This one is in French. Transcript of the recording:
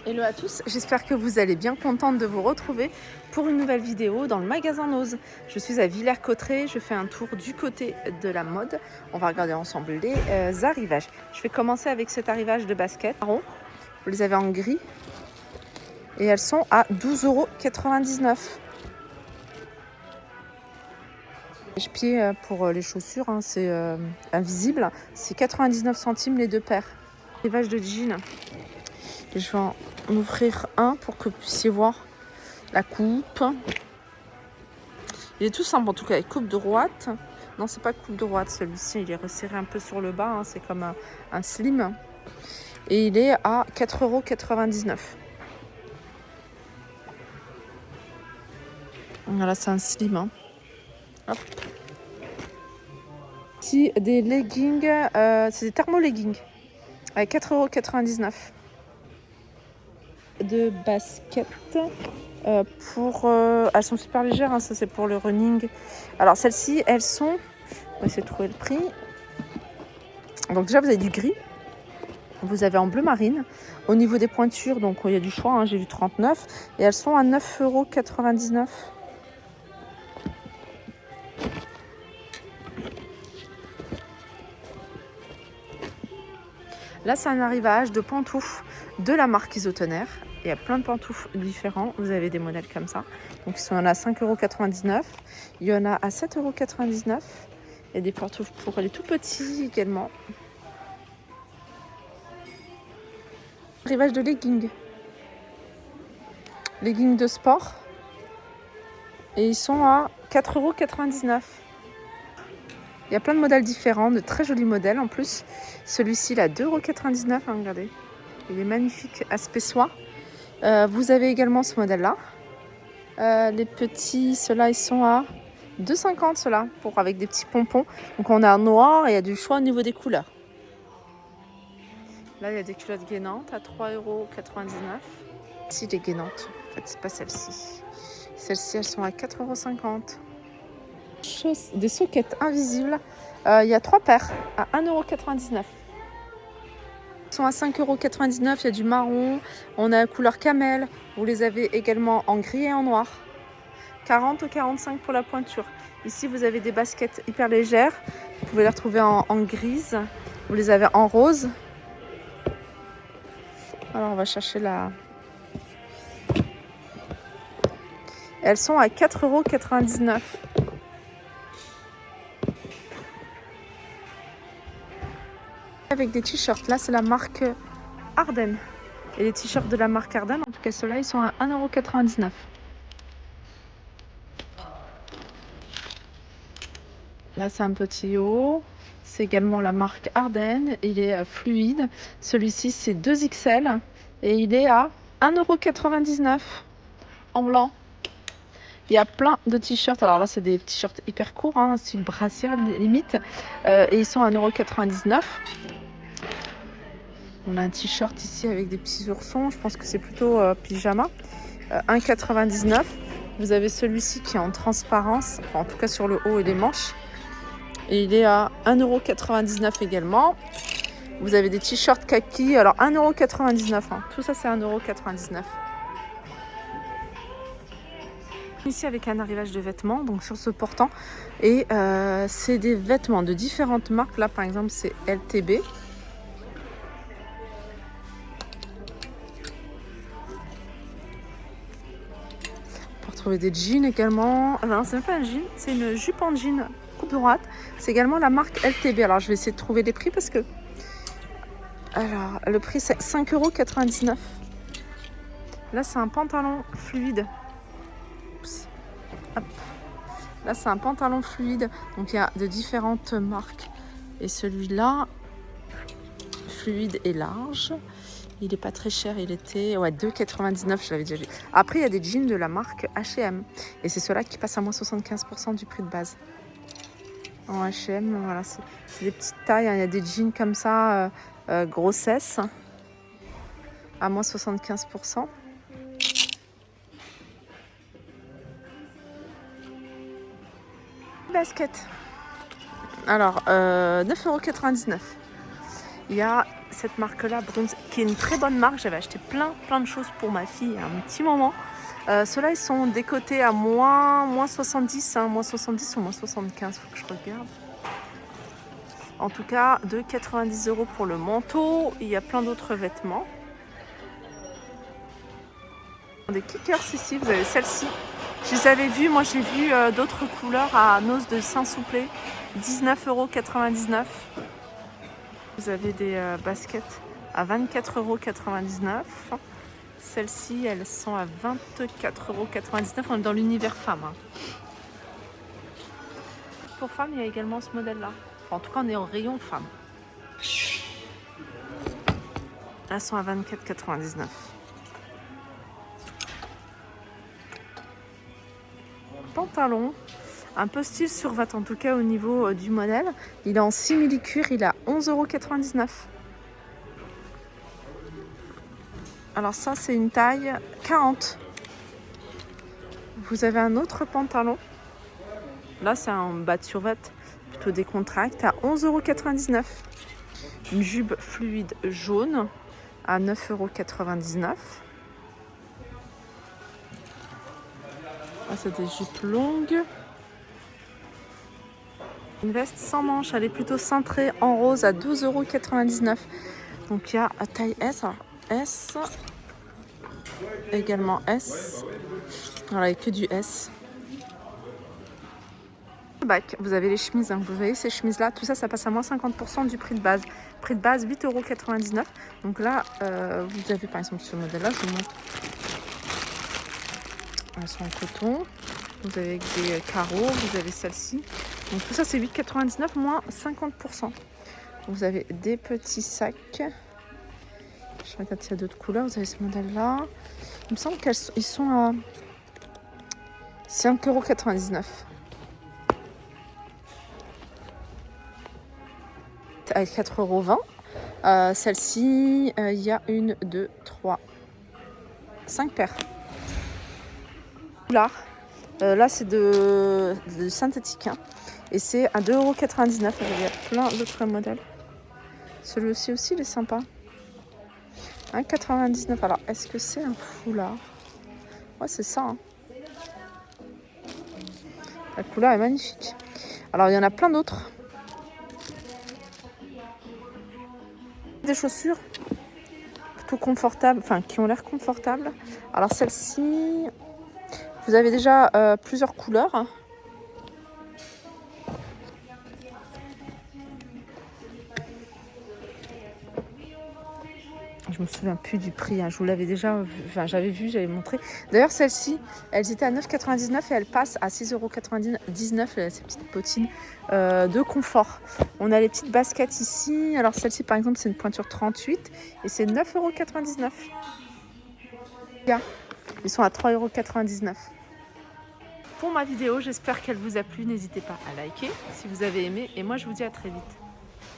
Hello à tous, j'espère que vous allez bien, contente de vous retrouver pour une nouvelle vidéo dans le magasin Nose. Je suis à Villers-Cotterêts, je fais un tour du côté de la mode. On va regarder ensemble les arrivages. Je vais commencer avec cet arrivage de baskets marron. Vous les avez en gris et elles sont à 12,99 €. Pied pour les chaussures, hein, c'est invisible, c'est 99 centimes les deux paires. Arrivage de jeans. Je vais en ouvrir un pour que vous puissiez voir la coupe. Il est tout simple en tout cas, avec coupe droite. Non, c'est pas coupe droite celui-ci, il est resserré un peu sur le bas, hein, c'est comme un slim. Et il est à 4,99 €. Voilà, c'est un slim. Hein. Hop. Ici, des leggings, c'est des thermo-leggings, à 4,99 €. De baskets. Elles sont super légères, hein, ça c'est pour le running. Alors celles-ci, elles sont, on va essayer de trouver le prix. Donc déjà vous avez du gris, vous avez en bleu marine. Au niveau des pointures, donc il y a du choix, hein, j'ai vu 39 et elles sont à 9,99 €. Là c'est un arrivage de pantoufles de la marque Isotener. Il y a plein de pantoufles différents. Vous avez des modèles comme ça. Donc, il y en a à 5,99 €. Il y en a à 7,99 €. Il y a des pantoufles pour les tout petits également. Arrivage de leggings. Leggings de sport. Et ils sont à 4,99 €. Il y a plein de modèles différents, de très jolis modèles en plus. Celui-ci, il est à 2,99 €. Hein, regardez. Il est magnifique, aspect soie. Vous avez également ce modèle-là. Les petits, ceux-là, ils sont à 2,50 €, ceux-là, avec des petits pompons. Donc on a un noir et il y a du choix au niveau des couleurs. Là, il y a des culottes gainantes à 3,99 €. Ici, les gainantes. En fait, c'est pas celles-ci. Celles-ci, elles sont à 4,50 €. Des soquettes invisibles. Il y a 3 paires à 1,99 €. Ils sont à 5,99 €. Il y a du marron. On a la couleur camel. Vous les avez également en gris et en noir. 40 ou 45 pour la pointure. Ici, vous avez des baskets hyper légères. Vous pouvez les retrouver en grise. Vous les avez en rose. Alors, on va chercher la... Elles sont à 4,99 €. Avec des t-shirts. Là, c'est la marque Arden. Et les t-shirts de la marque Arden, en tout cas, ceux-là, ils sont à 1,99 €. Là, c'est un petit haut. C'est également la marque Arden. Il est fluide. Celui-ci, c'est 2XL. Et il est à 1,99 € en blanc. Il y a plein de t-shirts. Alors là, c'est des t-shirts hyper courts, hein, style brassière limite. Et ils sont à 1,99 €. On a un t-shirt ici avec des petits oursons. Je pense que c'est plutôt pyjama. 1,99 €. Vous avez celui-ci qui est en transparence. Enfin, en tout cas sur le haut et les manches. Et il est à 1,99 € également. Vous avez des t-shirts kaki. Alors 1,99 €. Hein. Tout ça, c'est 1,99 €. Ici avec un arrivage de vêtements, donc sur ce portant. Et c'est des vêtements de différentes marques. Là, par exemple, c'est LTB. On peut retrouver des jeans également. Non, c'est même pas un jean, c'est une jupe en jean coupe droite. C'est également la marque LTB. Alors, je vais essayer de trouver les prix parce que... Alors, le prix, c'est 5,99 €. Là, c'est un pantalon fluide. Oups. Hop. Là, c'est un pantalon fluide. Donc, il y a de différentes marques. Et celui-là, fluide et large. Il n'est pas très cher. Il était 2,99 €. Je l'avais déjà vu. Après, il y a des jeans de la marque H&M. Et c'est ceux-là qui passent à moins 75% du prix de base. En H&M, voilà. C'est des petites tailles. Hein. Il y a des jeans comme ça, grossesse, à moins 75%. Basket. Alors, 9,99 €. Il y a cette marque-là, Bruns, qui est une très bonne marque. J'avais acheté plein de choses pour ma fille il y a un petit moment. Ceux-là, ils sont décotés à moins 70, moins 70 ou moins 75, faut que je regarde. En tout cas, de 90 € pour le manteau. Il y a plein d'autres vêtements. Des kickers ici, vous avez celle-ci. Je les avais vues, moi j'ai vu d'autres couleurs à Noce de Saint-Souplé, 19,99 €. Vous avez des baskets à 24,99 €. Celles-ci, elles sont à 24,99 €. On est dans l'univers femme. Hein. Pour femmes, il y a également ce modèle-là. Enfin, en tout cas, on est au rayon femme. Elles sont à 24,99 €. Pantalon, un peu style survêt en tout cas au niveau du modèle. Il est en simili-cuir, il est à 11,99 €. Alors ça c'est une taille 40. Vous avez un autre pantalon. Là c'est un bas de survêt plutôt décontracté à 11,99 €. Une jupe fluide jaune à 9,99 €. Ah, c'est des jupes longues. Une veste sans manches, elle est plutôt cintrée en rose à 12,99 €. Donc il y a à taille S, alors S, également S. Voilà, il n'y a que du S. Bac, vous avez les chemises, hein. Vous voyez ces chemises-là, tout ça, ça passe à moins 50% du prix de base. Prix de base 8,99 €. Donc là, vous avez par exemple ce modèle-là, je vous montre. Elles sont en coton. Vous avez des carreaux, vous avez celle-ci. Donc tout ça c'est 8,99 € moins 50%. Vous avez des petits sacs. Je regarde s'il y a d'autres couleurs. Vous avez ce modèle-là. Il me semble qu'ils sont à 5,99 €. À 4,20 €. Celle-ci, il y a 1, 2, 3, 5 paires. Là, c'est de synthétique. Hein. Et c'est à 2,99 €. Il y a plein d'autres modèles. Celui-ci aussi, il est sympa. 1,99 €. Alors, est-ce que c'est un foulard? Ouais, c'est ça. Hein. La couleur est magnifique. Alors, il y en a plein d'autres. Des chaussures plutôt confortables, enfin, qui ont l'air confortables. Alors, celle-ci, vous avez déjà plusieurs couleurs. Je me souviens plus du prix, hein. Je vous l'avais déjà vu, enfin j'avais vu, j'avais montré. D'ailleurs celles-ci, elles étaient à 9,99 € et elles passent à 6,99 €, ces petites bottines de confort. On a les petites baskets ici. Alors celle-ci par exemple c'est une pointure 38 et c'est 9,99 €. Ils sont à 3,99 €. Pour ma vidéo, j'espère qu'elle vous a plu. N'hésitez pas à liker si vous avez aimé et moi je vous dis à très vite.